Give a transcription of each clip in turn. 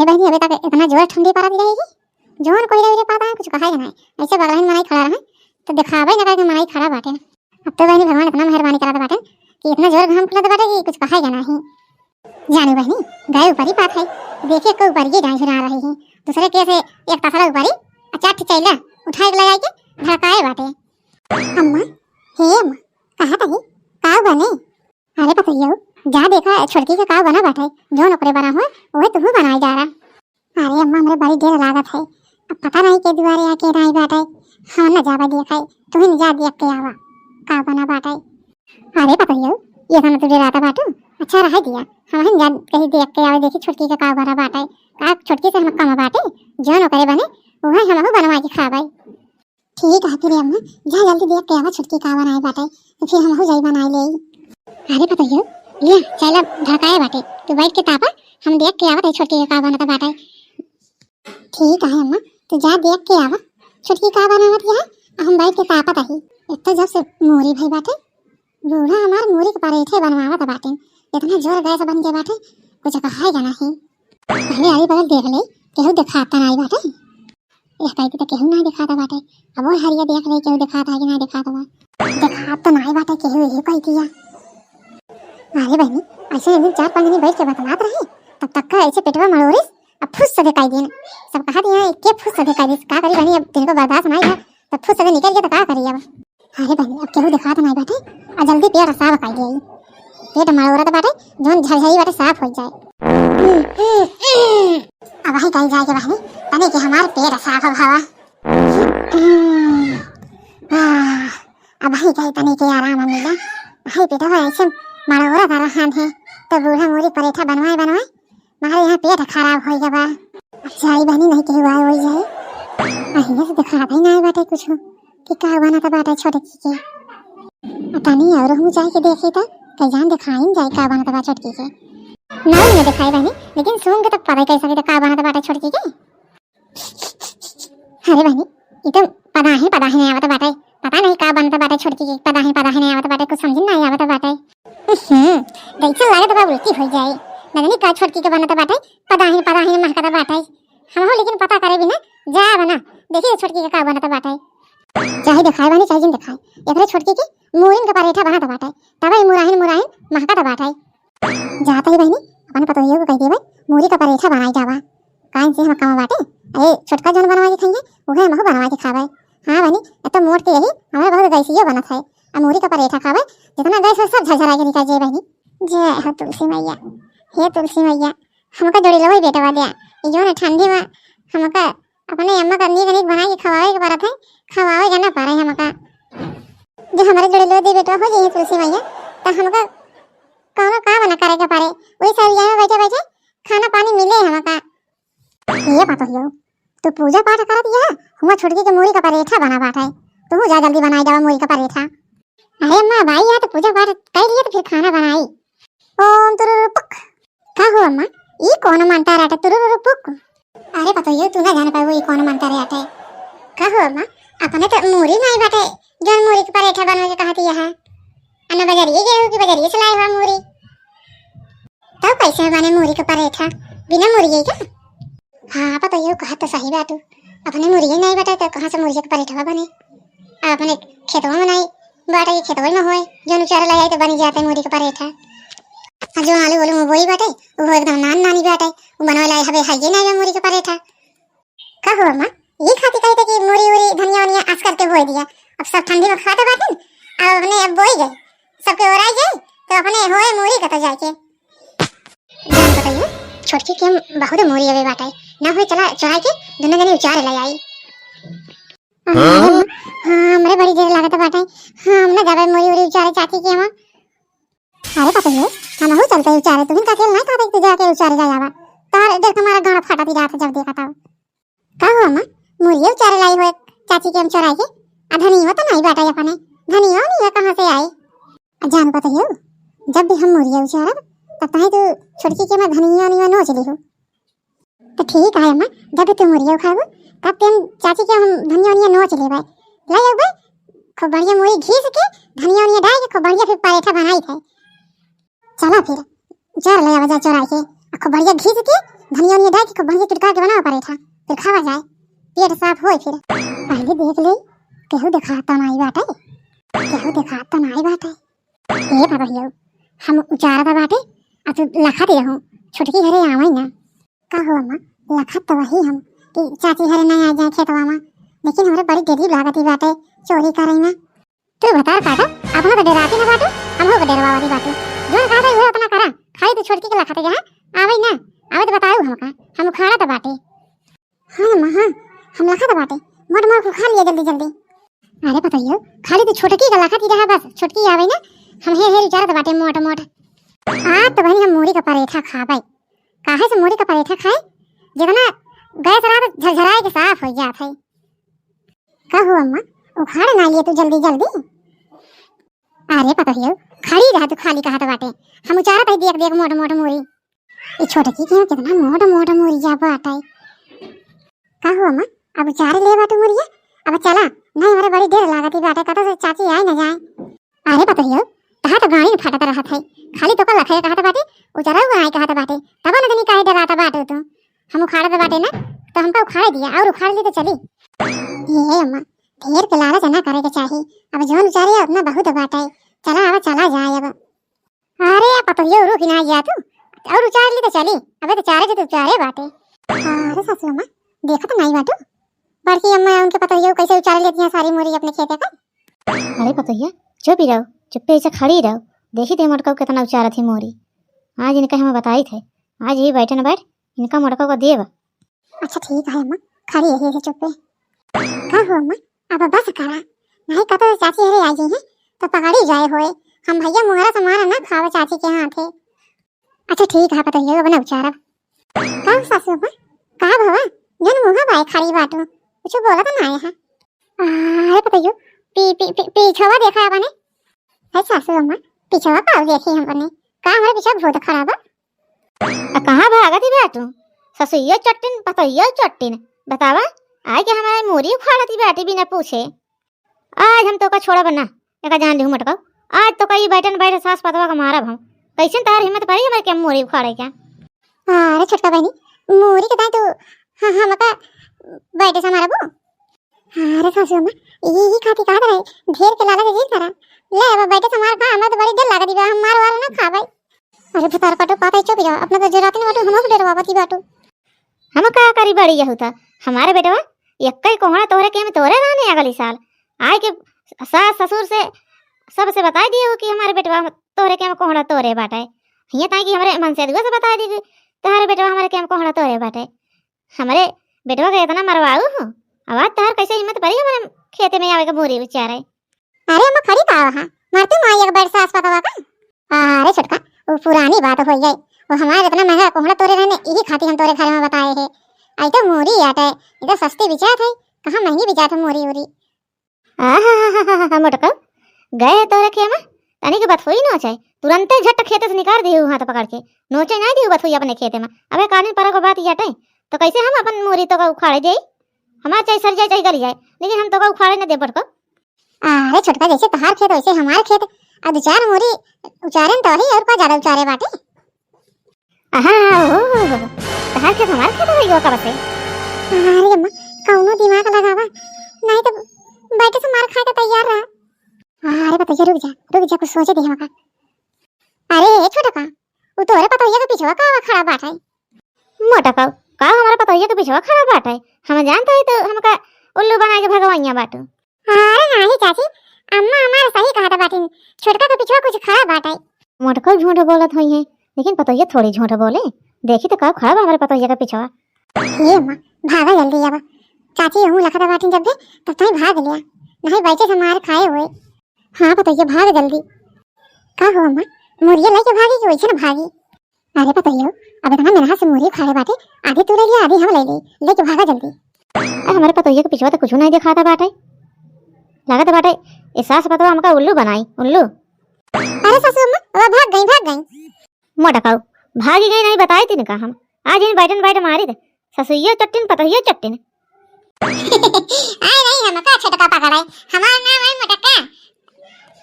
अरे बहनी अबे तक इतना जोर ठंडी पड़ा दी रहेगी जोन कोई रे पता है कुछ कहा ही नहीं ऐसे बगल में मनाई खड़ा रहे तो दिखावे ना करके मनाई खड़ा बाटे। अब तो बहनी भगवान इतना मेहरबानी करा बाटे कि इतना जोर घाम खुला बाटे कि कुछ कहा ही नहीं। जानी बहनी गए ऊपर ही बात है देखिए कोई ऊपर ही डांस आ रही है दूसरे के से एक तसला ऊपर ही अचाट चैला उठाए लगा के धड़काए बाटे। अम्मा हे अम्मा कहां तही का बने? अरे पता ही जा देखा छुड़की का का बना बाटे जो नौकरी बना हुआ वही तू बनाई जा रहा। अरे अम्मा मेरे बड़ी देर लागत है अब पता नहीं के दुआरे आके राई बाटे हम न जावा देखा तू ही न जा देख के आवा का बना बाटे। अरे पता ही ये खाना तुझे राता बाटू अच्छा रह दिया हम ही जा कहीं देख के आवे देखी छुड़की का बना बाटे का छुड़की से हम कम बाटे जो नौकरी बने वही हम बनवा के खावे। ठीक है फिर अम्मा जा जल्दी देख के आवा छुड़की का बनाई बाटे तो फिर हम हो जाई बनाई ले। अरे पता ही ले चला ढकाए बाटे तू बैठ के तापा हम देख के आवा छुड़की का बनता बाटे। ठीक है अम्मा तो जा देख के आवा छुड़की का बनावत है हम बैठ के तापत ही एक तो जब से मोरी भई बाटे बूढ़ा हमार मोरी के परेठे बनवावत बाटे इतना जोर गैस बन के बाटे कुछ कहा ही नहीं। पहले अभी बगल देख ले केहू दिखाता नहीं बाटे एक कहती तो केहू नहीं दिखाता बाटे अब और हरिया देख ले केहू दिखाता है कि नहीं दिखाता बा दिखा तो नहीं बाटे केहू यही कह दिया। अरे बहनी ऐसे दिन 4-5 दिन बैठ के बतलात रहे तब तक का ऐसे पेटवा मरोरिस अब फुस से दिखाई देना सब कहा दिया के फुस से दिखाई दिस का करी बहनी अब तेरे को बर्दाश्त नहीं है तब फुस से निकल गया तो का करी अब। अरे बहनी अब केहू दिखा तो नहीं बाटे और जल्दी पेट साफ कर दे पेट मरोरत बाटे जोन झरझरी बाटे साफ हो जाए। अब वही कही जाए के बहनी तने कि हमार पेट साफ हो हवा अब वही कही तने के आराम मिला भाई पेटवा ऐसे मरोरत आ रहा है तो बूढ़ा मोरी परेठा बनवाए हमारे यहाँ पेट खराब हो गया बा। अच्छा आई बहनी नहीं केहू आए हो जाए अहिया से दिखा ही नहीं बाटे कुछ कि का बना था बाटे छोटे के पता नहीं और हूँ जाए के देखे तो कई जान दिखाई जाए का बना था बा छोटकी के नहीं ने दिखाई बहनी लेकिन सुन के तब पता कैसा कि का बना था बाटे छोटकी के। अरे बहनी ये तो पता ही नहीं आवत बाटे पता नहीं का बनता बाटे छोटकी के पता ही नहीं आवत बाटे कुछ समझ नहीं आवत बाटे देखिए लगे तो उल्टी हो जाए नहीं का छोटकी के बनता बाटे पता ही महकता बाटे हम हो लेकिन पता करे बिना जा बना देखिए छोटकी का बनता बाटे चाहे दिखाए बनी चाहे जिन दिखाए एकरे छोटकी के मुरिन का परेठा बनता बाटे तब मुराहिन महकता बाटे जाता ही बहनी अपन पता ही कह देबे मुरी का परेठा बनाई जावा काइन से हम कमा बाटे ए छोटका जोन बनवा के खाइए ओहे हम बनवा के खावे। हां बहनी तो मोट के यही हमारे बहुत गैसियो बनत है आ मुरी का परेठा खावे जितना गैस सब झरझरा के निकल जाए बहनी। जय हो तुलसी मैया हे तुलसी मैया हमका जोड़ी लो बेटा दे जो ना ठंडी में हमका अपने अम्मा का नीक बना के खवावे के परत है खवावे जाना पारे हमका जो हमारे जोड़ी लो दे बेटा हो जाए तुलसी मैया तो हमका कौनो का बना करे के पारे वही सब यहाँ बैठे बैठे खाना पानी मिले हमका। ये बात हो तू पूजा पाठ कर दिया हुआ छुड़की के मुरी का परेठा बना बाटे तू जा जल्दी बनाई जावा मुरी का परेठा। अरे अम्मा भाई यहाँ तो पूजा पाठ कर लिया तो फिर खाना बनाई ओम तुरुरुपुक का हो अम्मा ये कौन मानता रहता तुरुरुपुक? अरे पता ही तू ना जान पाए वो ये कौन मानता रहता का हो अम्मा अपने तो मुरी नहीं बाटे जो मुरी का परेठा बनवा के कहती है अन्ना बजरिए गए हो कि बजरिए से लाए हुआ मुरी तब कैसे बने मुरी का परेठा बिना मुरी क्या? हाँ पता ही कहा तो सही बात अपने मुर्गी नहीं बता तो कहाँ से मुर्गी का परेठा बने अपने खेतों में नहीं बाटे खेतों में होए जो चारा लगाए तो बनी जाते मुर्गी का परेठा और जो आलू बोलूँ वही बाटे वो एकदम नानी बाटे वो बनवा लाए हवे हाइए नहीं मुर्गी का परेठा का हो अम्मा ये खाती कहते कि मुरी उरी धनिया वनिया आस करके बोई दिया अब सब ठंडी में खाता बाटे अब अपने अब बोई गए सबके और आई जाए तो अपने होए मुरी का तो जाके जान बताइए छोटकी के हम बहुत मुरी अवे बाटे ना हो चला चढ़ा के दोनों जने उचार ले आई। हां हमरे बड़ी देर लागत बाटे हां हम ना जावे मोरी उरी उचारे चाची के हम। अरे पता है हम हो चलते उचारे तुम का खेल ना का देख जाके उचारे जा जावा तार देख हमारा गाना फाटा दी रात जब देखा था का हो अम्मा मोरी उचारे लाई हो चाची के हम चढ़ा के धनी हो तो नहीं बाटे अपने धनी हो नहीं कहां से आए जान पता है जब भी हम मोरी उचारे तब ताहे तो छोटकी के मैं धनिया नहीं नोच ली हो तो ठीक है अम्मा जब तुम मुरिया खाओ तब तुम चाची के हम धनिया वनिया नोच ले भाई ले जाओ भाई खूब बढ़िया मुरी घिस के धनिया वनिया डाल के खूब बढ़िया फिर परेठा बनाई थे चलो फिर चल ले आवा जा चोरा के खूब बढ़िया घिस के धनिया नहीं डाल के खूब बढ़िया तुड़का के बनाओ पराठा, फिर खावा जाए, पेट साफ होए। फिर पहले देख ले केहू दिखाता नहीं बाटे, केहू दिखाता नहीं बाटे। ए बाबा हियो हम उचारता बाटे आ तू लखा दे हूं छोटकी घरे आवई ना। का हो अम्मा लखत तो वही हम कि चाची घरे नहीं आ जाए खेतवा में, लेकिन हमरे बड़ी गरीब लागती बाटे चोरी करई ना। तू बता काटा अपना तो डराती ना बाटू, हम हो डरवा वाली बाटू। जो कहा था वो अपना करा, खाली तू छोटकी के लखते जहां आवई ना, आवे तो बताऊ हमका, हम खाड़ा तो बाटे। हां अम्मा हां हम लखा तो बाटे, मोट मोट को खा लिया जल्दी जल्दी। अरे बताइयो खाली तो छोटकी का लखती रहा बस, छोटकी आवे ना हम हे विचार तो बाटे मोट मोट। तो बहनी हम मूरी का पराठा खाबई, काहे से मूरी का पराठा खाए जितना गैस रहा तो झरझराए के साफ हो जात है। का हो अम्मा उखाड़ ना लिए तू जल्दी जल्दी। अरे बताइयो खड़ी रहा तू खाली कहा तो बाटे, हम उचारत है देख देख मोट मोट मूरी। ये छोटकी के कितना मोट मोट मूरी जा बाटे। का हो अम्मा अब उचारे ले बाटू मूरी, अब चला नहीं हमारे बड़ी देर लागती बाटे, कतो से चाची आए ना जाए। अरे बताइयो कहा तो गाड़ी में फटत रहा था, खाली तो का लखे कहा तो बाटे उचारा हुआ है कहा तो बाटे, तब न तनी काहे डराता बाटे तू। हम उखाड़त बाटे ना तो हमका उखाड़ दिया और उखाड़ ली तो चली। ये अम्मा ढेर के लालच ना करे के चाहिए, अब जोन उचारे अपना बहुत बाटे, चला अब चला जाए अब। अरे पतोयो रुक ना जा तू और उचार ली तो चली, अबे तो चारे तो उचारे बाटे। अरे सासू अम्मा देखा तो नहीं बाटू, बड़की अम्मा उनके पतोयो कैसे उचार लेती हैं सारी मूरी अपने खेते का। अरे पतोहिया चुप ही रहो, चुप्पे से खड़ी रहो, देखी थे मोटका कितना उचारा थी मोरी। आज इनका हमें बताई थे, आज ये बैठे न बैठ इनका मोटका को देव। अच्छा ठीक है अम्मा खड़ी है चुप्पे। का हो अम्मा अब बस करा, नहीं कतो चाची हरे आई हैं तो पकड़ी जाए होए, हम भैया मुहरा से मारा ना खावे चाची के हाथ है। अच्छा ठीक है पतोहियो अब ना उचारा। का सासू अम्मा का भवा जन मुहा बाय खड़ी बाटू कुछ बोला तो नहीं है। अरे पतोहियो पीछवा देखा आपने? है सासू अम्मा पीछवा का देखी हमने, का हमारे पीछे भूत खड़ा बा। कहाँ भागा थी बेटू, ससुइया चट्टिन पतोहिया चट्टिन बतावा आज के हमारे मोरी उखाड़ा थी बेटी बिना पूछे। आज हम तो का छोड़ा बना एका जान ली मटका, आज तो कई बैठन बैठे सास पतवा का मारा हम, कैसे तार हिम्मत पड़ी हमारे के मोरी उखाड़े क्या। अरे छोटका बहनी मोरी के दाई तो हां हम का बैठे से मारा बो। अरे सासू अम्मा ये खाती कहा रहे ढेर के लाला जी करा ले अब बैठे से मार खा, हमें तो बड़ी डर लागती बा, हम मार वाला ना खाबै। अरे भतार काटो पाता चुप जा, अपना तो जरात नहीं बाटू हमको डरवावती बाटू। हम का करी बड़ी होता हमारे बेटवा यक्कई कोहड़ा तोरे के में तोरे रहने अगली साल आए के सास ससुर से सबसे बता दिए कि हमारे बेटवा तोरे के में कोहड़ा तोरे बाटे, हिया ताई कि हमारे मन से दुआ से बता दी तुम्हारे बेटवा हमारे के में कोहड़ा तोरे बाटे। हमारे बेटवा का इतना मरवाऊ हो, आवाज तार कैसे हिम्मत पड़ी हमारे खेते में आवे के बोरी बेचारे। अरे अम्मा खड़ी का वहां मारती माई एक बैठ सास पतवा का। अरे छोटका वो पुरानी बात हो गई, वो हमारे इतना महंगा कोहड़ा तोरे रहने यही खाती हम तोरे घर में बताए है। आई तो मोरी आटे ये तो सस्ती बिचात है, कहां महंगी बिचात है मोरी उरी। मोटका गए तोरे के में तनी के बात हुई ना चाहे तुरंत झट खेते से निकाल दी हाथ पकड़ के, नोचे नहीं दी बात हुई अपने खेते में। अबे कानून पर को बात जाटे तो कैसे हम अपन मोरी तो का उखाड़े जाई, हमार चाहे सर जाए चाहे गल जाए लेकिन हम तो का उखाड़े न दे पड़को। अरे छोटका जैसे तहार खेत वैसे हमारे खेत, अब दो चार मोरी उचारे तो ही और का ज्यादा उचारे बाटे। तहार खेत हमारे खेत होई गो कब से। अरे अम्मा कौनो दिमाग लगावा नहीं तो बैठे से मार खाए तो तैयार रहा। अरे बताइए रुक जा कुछ सोचे दी हमका। अरे छोटका वो तोरे पतोहिया के पीछे का खड़ा बाटा है। मोटका का हमारा पतोहिया के पीछे खड़ा बाटा है, हम जानते हैं तो हमका उल्लू बना के भगवाइया बाटू। अरे नहीं चाची अम्मा हमारा सही कहा था बाटी, छोटका के पीछे कुछ खड़ा बाटा है। मोटका झूठ बोलत होई है लेकिन पतोहिया थोड़ी झूठ बोले, देखी तो का खड़ा हमारे पतोहिया के पीछे। ये अम्मा भागा जल्दी अब, चाची हूं लखा बाटी जब भी तब तक भाग लिया, नहीं बैठे से मार खाए हुए। हाँ पतोहिया भाग जल्दी। का हो अम्मा मुर्गिया लेके भागी कि वैसे न भागी। अरे पतोहिया अब इतना मेरा से मुर्गी खाए बाटे, आधी तू ले लिया आधी हम ले ली, लेके भागा जल्दी। हमारे पतोहिया के पीछे तो कुछ नहीं दिखाता बाटे, लागत बाटे इस सास पतवा हमका उल्लू बनाई उल्लू। अरे सासू अम्मा भाग गई। मोटका भागी गई नहीं बताई थी का हम, आज इन बैठन बैठ मारी थे ससुइया चट्टिन पतोहिया चट्टिन। नहीं हमका छोटका पकड़ा है, हमारा नाम है मोटका,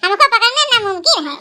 हमको पकड़ना नामुमकिन है।